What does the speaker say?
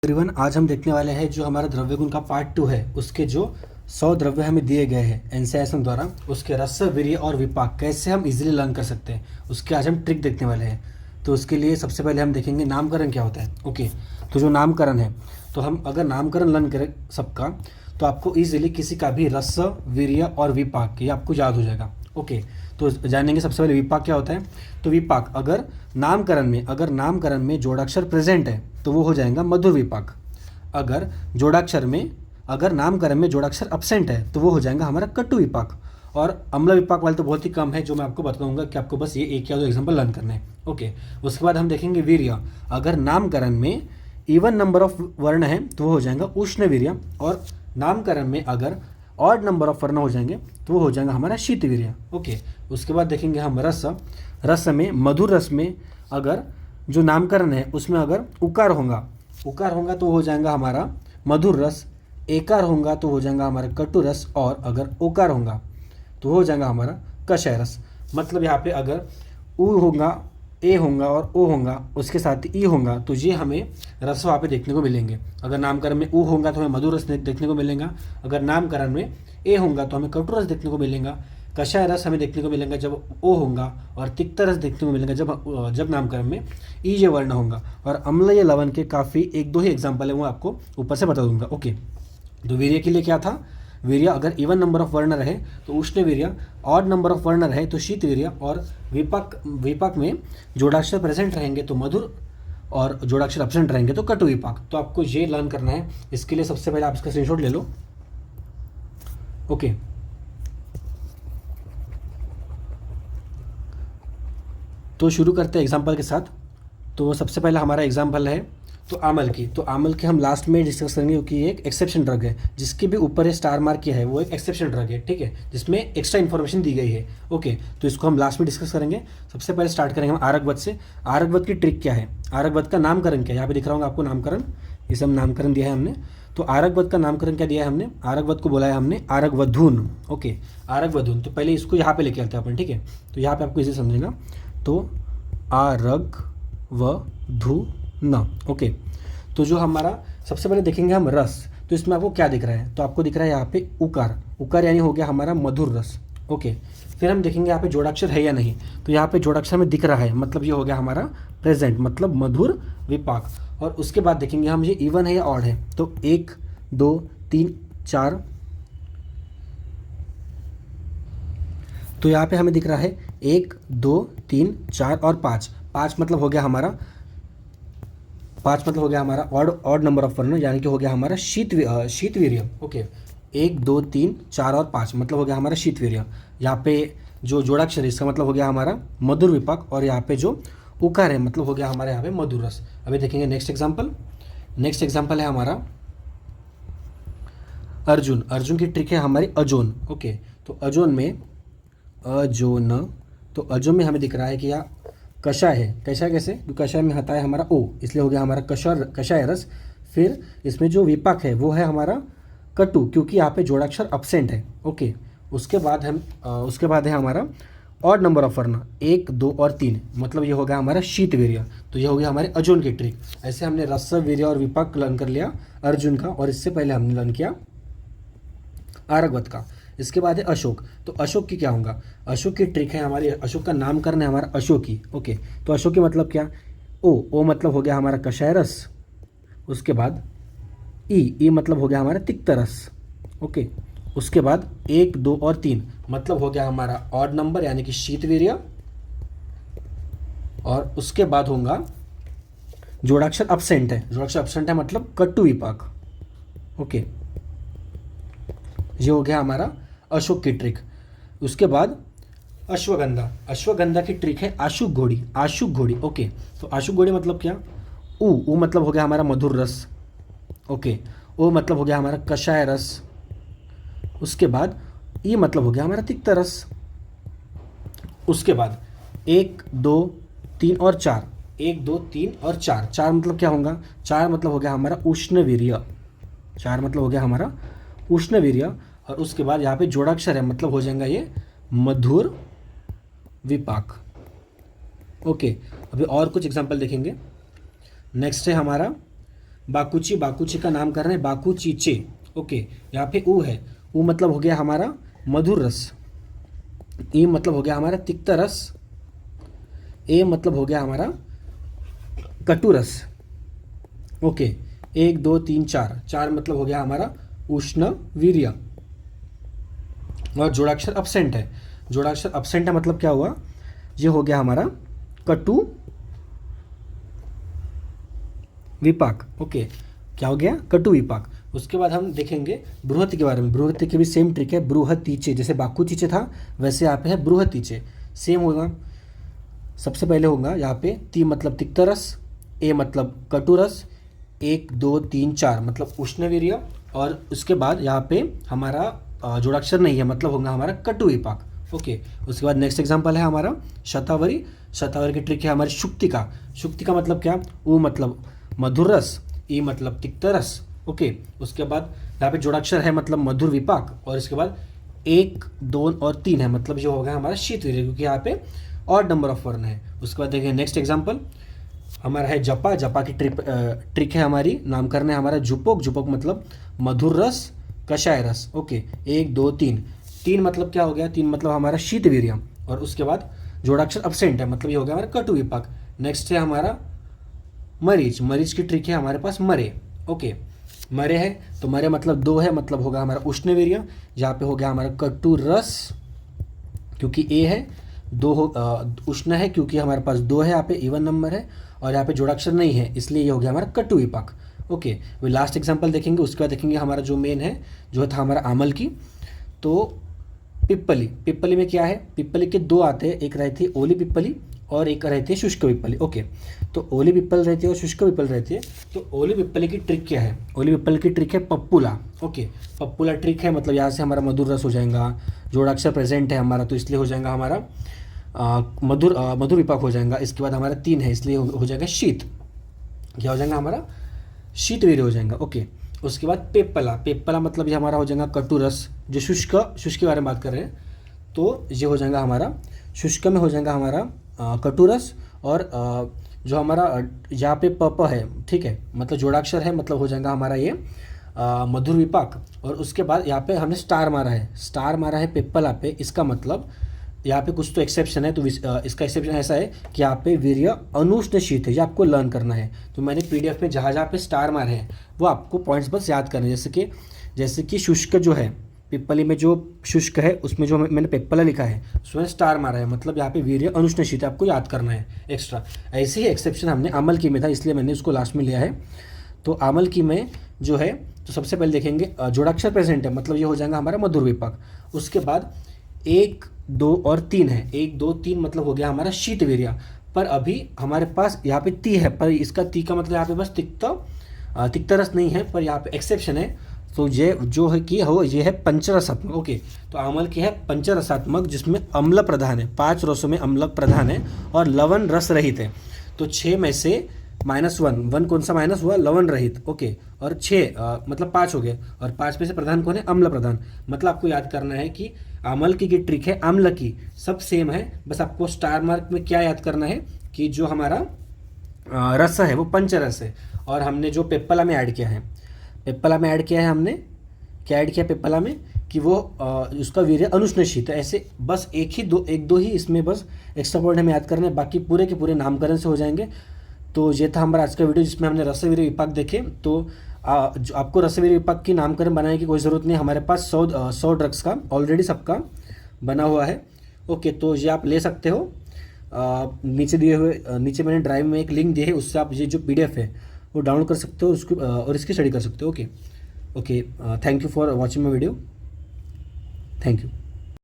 Everyone, आज हम देखने वाले हैं जो हमारा द्रव्य गुण का पार्ट 2 है। उसके जो 100 द्रव्य हमें दिए गए हैं एनसीईआरटी द्वारा, उसके रस, वीर्य और विपाक कैसे हम इजीली लर्न कर सकते हैं, उसके आज हम ट्रिक देखने वाले हैं। तो उसके लिए सबसे पहले हम देखेंगे नामकरण क्या होता है। ओके, तो जो नामकरण है, तो हम अगर नामकरण लर्न करें सबका, तो आपको ईजिली किसी का भी रस, वीर्य और विपाक ये आपको याद हो जाएगा। ओके, तो जानेंगे सबसे पहले विपाक क्या होता है। तो विपाक अगर नामकरण में जोड़ाक्षर प्रेजेंट है तो वो हो जाएगा मधुर विपाक। अगर नामकरण में जोड़ाक्षर अब्सेंट है तो वो हो जाएगा हमारा कटु विपाक। और अम्ल विपाक वाले तो बहुत ही कम है, जो मैं आपको बताऊंगा कि आपको बस ये एक या दो एग्जांपल लर्न करने हैं। ओके, उसके बाद हम देखेंगे वीर्य। अगर नामकरण में इवन नंबर ऑफ वर्ण है तो वो हो जाएगा उष्ण वीर्य, और नामकरण में अगर ऑड नंबर ऑफ वर्ण हो जाएंगे तो वो हो जाएगा हमारा शीत वीर्य। ओके, उसके बाद देखेंगे हम रस में, मधुर रस में अगर जो नामकरण है उसमें अगर उकार होगा तो हो जाएगा हमारा मधुर रस, एकार होगा तो हो जाएगा हमारा कटु रस, और अगर ओकार होगा तो हो जाएगा हमारा कषाय रस। मतलब यहाँ पे अगर उ होगा, ए होगा और ओ होगा, उसके साथ ई होगा, तो ये हमें रस वहाँ पे देखने को मिलेंगे। अगर नामकरण में उ होगा तो हमें मधुर रस देखने को मिलेगा, अगर नामकरण में ए होगा तो हमें कटु रस देखने को मिलेगा, कषाय रस हमें देखने को मिलेगा जब ओ होगा, और तिक्त रस देखने को मिलेगा जब नामकरण में ई ये वर्ण होगा। और अम्ल या लवण के काफ़ी एक दो ही एग्जाम्पल है, वो आपको ऊपर से बता दूंगा। ओके, तो वीर्य के लिए क्या था, वीर्य अगर इवन नंबर ऑफ वर्ण रहे तो उष्ण वीर्य, ऑड नंबर ऑफ वर्ण रहे तो शीत वीर्य, और विपाक में जोड़ाक्षर प्रेजेंट रहेंगे तो मधुर, और जोड़ाक्षर एब्सेंट रहेंगे तो कटु विपाक। तो आपको ये लर्न करना है। इसके लिए सबसे पहले आप इसका स्क्रीनशॉट ले लो। ओके, तो शुरू करते हैं एग्जाम्पल के साथ। तो सबसे पहला हमारा एग्जाम्पल है तो आमल की। तो आमल के हम लास्ट में डिस्कस करेंगे, क्योंकि ये एक एक्सेप्शन ड्रग है। जिसके भी ऊपर स्टार मार्क किया है वो एक एक्सेप्शन ड्रग है, ठीक है, जिसमें एक्स्ट्रा इन्फॉर्मेशन दी गई है। ओके, तो इसको हम लास्ट में डिस्कस करेंगे। सबसे पहले स्टार्ट करेंगे हम आरकवत से। आरकवत की ट्रिक क्या है, आरकवत का नामकरण क्या है, यहाँ पे दिख रहा होगा आपको नामकरण, इसे हम नामकरण दिया है हमने। तो आरकवत का नामकरण क्या दिया है हमने, आरकवत को बोला है हमने आरकवधून। ओके, आरकवधून। तो पहले इसको यहाँ पे लेके आते हैं अपन, ठीक है। तो यहाँ पे आपको इसे समझेगा, तो आरकवधून। ओके, तो जो हमारा सबसे पहले देखेंगे हम रस। तो इसमें आपको क्या दिख रहा है, तो आपको दिख रहा है यहाँ पे उकार यानी हो गया हमारा मधुर रस। ओके, फिर हम देखेंगे यहाँ पे जोड़ाक्षर है या नहीं। तो यहाँ पे जोड़ाक्षर में दिख रहा है, मतलब ये हो गया हमारा प्रेजेंट, मतलब मधुर विपाक। और उसके बाद देखेंगे हम ये इवन है या ऑड है। तो 1 2 3 4, तो यहाँ पे हमें दिख रहा है 1 2 3 4 और 5 मतलब हो गया हमारा ऑड नंबर ऑफ वर्ण, यानी कि हो गया हमारा शीत वीर्य। ओके, 1 2 3 4 और 5 मतलब हो गया हमारा शीत वीर्य। यहाँ पे जो जोड़ाक्षर है इसका मतलब हो गया हमारा मधुर विपाक, और यहाँ पे जो उकार है मतलब हो गया हमारे यहाँ पे मधुर रस। अभी देखेंगे नेक्स्ट एग्जाम्पल है हमारा अर्जुन की ट्रिक है हमारी अजोन। ओके, तो अजोन में हमें दिख रहा है कि यहाँ कषाय है। कषाय कैसे, कषाय में हता है हमारा ओ, इसलिए हो गया हमारा कषाय रस। फिर इसमें जो विपाक है वो है हमारा कटु, क्योंकि यहाँ पे जोड़ाक्षर अब्सेंट है। ओके, उसके बाद है हमारा ऑड नंबर ऑफ वर्ण 1 2 और 3, मतलब ये हो गया हमारा शीत वीर्य। तो ये हो गया हमारे अजोन की ट्रिक। ऐसे हमने रस, वीर्य और विपाक लर्न कर लिया अर्जुन का, और इससे पहले हमने लर्न किया आरकवत का। इसके बाद है अशोक। तो अशोक की क्या होगा, अशोक की ट्रिक है हमारी, अशोक का नामकरण है हमारा अशोकी। ओके, तो अशोकी मतलब क्या, ओ मतलब हो गया हमारा कषाय रस। उसके बाद ई मतलब हो गया हमारा तिक्त रस। ओके, उसके बाद 1 2 और 3 मतलब हो गया हमारा ऑड नंबर यानी कि शीत वीर्य, और उसके बाद होगा जोड़ाक्षर अब्सेंट है मतलब कटु विपाक। ओके, ये हो गया हमारा अशोक की ट्रिक। उसके बाद अश्वगंधा की ट्रिक है आशुक घोड़ी। ओके, तो आशुक घोड़ी मतलब क्या, ऊ मतलब हो गया हमारा मधुर रस। ओके, ओ मतलब हो गया हमारा कषाय रस। उसके बाद ई मतलब हो गया हमारा तिक्त रस। उसके बाद 1 2 3 और 4, 1 2 3 और 4 मतलब क्या होगा, 4 मतलब हो गया हमारा उष्ण वीर्य। और उसके बाद यहाँ पे जोड़ाक्षर है, मतलब हो जाएगा ये मधुर विपाक। ओके, अभी और कुछ एग्जाम्पल देखेंगे। नेक्स्ट है हमारा बाकुची, बाकुची का नाम कर रहे हैं बाकुचीचे। ओके, यहाँ पे ऊ है, ऊ मतलब हो गया हमारा मधुर रस, ई मतलब हो गया हमारा तिक्त रस, ए मतलब हो गया हमारा कटु रस। ओके, 1 2 3 4, 4 मतलब हो गया हमारा उष्ण वीर्य। और जोड़ाक्षर अपसेंट है, जोड़ाक्षर अपसेंट है मतलब क्या हुआ, ये हो गया हमारा कटु विपाक। ओके, क्या हो गया, कटु विपाक। उसके बाद हम देखेंगे बृहति के बारे में। बृहति की भी सेम ट्रिक है, बृहतीचे, जैसे बाकुचीचे था वैसे यहाँ पे है बृहतीचे, सेम होगा। सबसे पहले होगा यहाँ पे ती मतलब तिक्त रस, ए मतलब कटु रस, 1 2 3 4 मतलब उष्णवीर्य, और उसके बाद यहाँ पे हमारा जोड़ाक्षर नहीं है मतलब होगा हमारा कटु विपाक। ओके, उसके बाद नेक्स्ट एग्जांपल है हमारा शतावरी। शतावरी की ट्रिक है हमारी शुक्तिका। शुक्तिका मतलब क्या, ऊ मतलब मधुर रस, ई मतलब तिक्त रस। ओके, उसके बाद यहाँ पे जोड़ाक्षर है मतलब मधुर विपाक, और इसके बाद 1 2 और 3 है मतलब जो होगा हमारा शीतवीर्य, क्योंकि यहाँ पे और नंबर ऑफ वर्ण है। उसके बाद देखिए नेक्स्ट एग्जांपल हमारा है जपा। जपा की ट्रिक है हमारी, नामकरण है हमारा जुपोक। जुपोक मतलब मधुर रस, कषाय रस। ओके, 1 2 3, 3 मतलब क्या हो गया, 3 मतलब हमारा शीतवीर्य, और उसके बाद जोड़ाक्षर अपसेंट है मतलब ये हो गया हमारा कटु विपाक। नेक्स्ट है हमारा मरीच। मरीच की ट्रिक है हमारे पास मरे। ओके, मरे है तो मरे मतलब 2 है मतलब होगा हमारा उष्णवीर्य, यहाँ पे हो गया हमारा कटु रस क्योंकि ए है, 2 उष्ण है क्योंकि हमारे पास 2 है, यहाँ पे इवन नंबर है, और यहाँ पे जोड़ाक्षर नहीं है इसलिए ये हो गया हमारा कटु विपाक। ओके, वो लास्ट एग्जांपल देखेंगे, उसके बाद देखेंगे हमारा जो मेन है जो था हमारा आमल की। तो पिप्पली, पिप्पली में क्या है, पिप्पली के 2 आते हैं, एक रहती है ओली पिप्पली और एक रहती है शुष्क पिप्पली। ओके, तो ओली पिप्पल रहती है और शुष्क पिप्पल रहती है। तो ओली पिप्पली की ट्रिक क्या है, ओली पिप्पल की ट्रिक है पप्पुला। ओके, पप्पुला ट्रिक है मतलब यहाँ से हमारा मधुर रस हो जाएगा, जोड़ाक्षर प्रेजेंट है हमारा तो इसलिए हो जाएगा हमारा मधुर विपाक हो जाएगा। इसके बाद हमारा 3 है इसलिए हो जाएगा शीत, क्या हो जाएगा हमारा शीतवीर्य हो जाएगा। ओके, उसके बाद पेप्पला। पेप्पला मतलब ये हमारा हो जाएगा कटु रस, जो शुष्क के बारे में बात कर रहे हैं तो ये हो जाएगा हमारा शुष्क में हो जाएगा हमारा कटु रस, और जो हमारा यहाँ पे पप है, ठीक है, मतलब जोड़ाक्षर है मतलब हो जाएगा हमारा ये मधुर विपाक। और उसके बाद यहाँ पे हमने स्टार मारा है, स्टार मारा है पेप्पला पे, इसका मतलब यहाँ पे कुछ तो एक्सेप्शन है। तो इसका एक्सेप्शन ऐसा है कि यहाँ पे वीर्य अनुष्ण शीत है, ये आपको लर्न करना है। तो मैंने पीडीएफ में जहाँ जहाँ पे स्टार मारे हैं वो आपको पॉइंट्स बस याद करने हैं। जैसे कि शुष्क जो है, पिप्पली में जो शुष्क है उसमें जो मैंने पेप्पला लिखा है उसमें स्टार मारा है मतलब यहाँ पे वीर्य अनुष्ण शीत है, आपको याद करना है एक्स्ट्रा। ऐसे ही एक्सेप्शन हमने अमल की में था इसलिए मैंने उसको लास्ट में लिया है। तो अमल की में जो है तो सबसे पहले देखेंगे जोड़ाक्षर प्रेजेंट है मतलब ये हो जाएगा हमारा मधुर विपाक। उसके बाद 1 2 और 3 है, 1 2 3 मतलब हो गया हमारा शीतवीर्य। पर अभी हमारे पास यहाँ पे ती है, पर इसका ती का मतलब यहाँ पे बस तिक्त रस नहीं है, पर यहाँ पे एक्सेप्शन है। तो ये जो है कि हो ये है पंचरसात्मक। ओके, तो अमल की है पंचरसात्मक जिसमें अम्ल प्रधान है, 5 रसों में अम्ल प्रधान है और लवण रस रहित है। तो 6 में से -1 कौन सा माइनस हुआ, लवण रहित। ओके, और 6 मतलब 5 हो गए, और 5 में से प्रधान कौन है, अम्ल प्रधान। मतलब आपको याद करना है कि अमल की ट्रिक है अम्ल की, सब सेम है, बस आपको स्टार मार्क में क्या याद करना है कि जो हमारा रस है वो पंचरस है। और हमने जो पेप्पला में ऐड किया है, पेप्पला में ऐड किया है हमने, क्या ऐड किया पेप्पला में कि वो उसका वीर्य अनुष्ण शीत है। ऐसे बस एक दो ही इसमें बस एक्स्ट्रा पॉइंट हमें याद करने, बाकी पूरे के पूरे नामकरण से हो जाएंगे। तो ये था हमारा आज का वीडियो जिसमें हमने रसवीर्य विपाक देखे। तो जो आपको रसवीर्य विपाक की नामकरण बनाने की कोई ज़रूरत नहीं, हमारे पास 100 ड्रग्स का ऑलरेडी सबका बना हुआ है। ओके, तो ये आप ले सकते हो, नीचे दिए हुए नीचे मैंने ड्राइव में एक लिंक दिया है, उससे आप ये जो PDF है वो डाउनलोड कर सकते हो उसको और इसकी स्टडी कर सकते हो। Okay, thank you for watching my video, thank you.